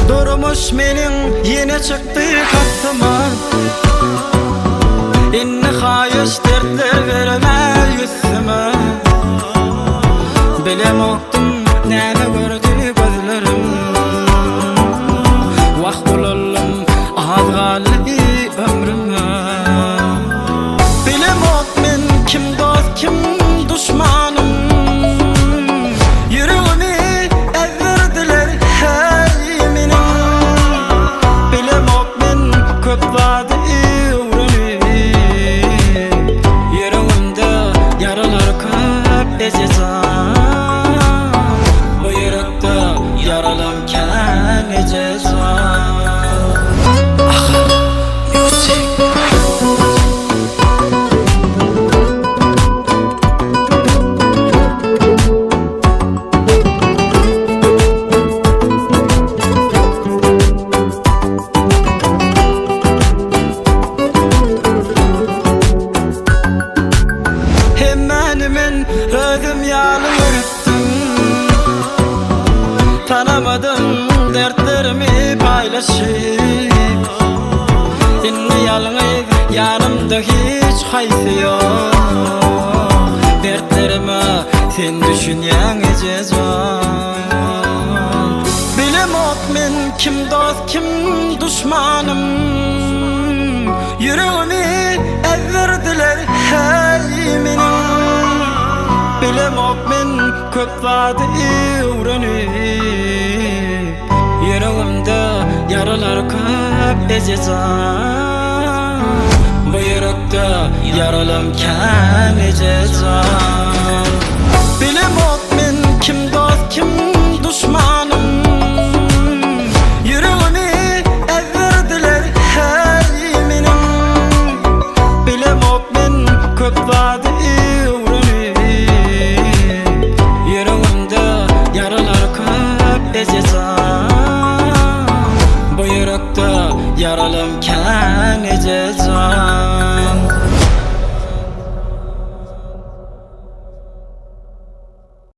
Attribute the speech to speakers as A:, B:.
A: Durmuş menin yine çıktı karşıma. İnni hayış dertler verme yüzüme. Bilem oktum näme gördü gözlerim. Vah bulalım azgali ömrüme. Bilem ok men kim dost kim düşmanım. Yüreğimi ezdirdiler hey menin. Bilem ok men köp vadi uğrani. Yüreğimde yaralar köp ecezam. Bu yürekte yaralanken ecezam. Özüm yalı yürüttüm, tanamadım dertlerimi paylaşıp. İnni yalnız yanımda hiç haysi yok. Dertlerime sen düşünyen ecezvan. Bilem ok men kim dost kim düşmanım. Yüreğimi ezdirdiler hey menin. Bilem ok men köp vadi uğrani. Yüreğimde yaralar köp ecezam. Bu yürekte yaralanken ecezam. Bilem ok men kim dost kim düşmanım. Yüreğimi ezdirdiler hey menin. Bilem ok men köp vadi ecezam. Bu yürekte yaralanken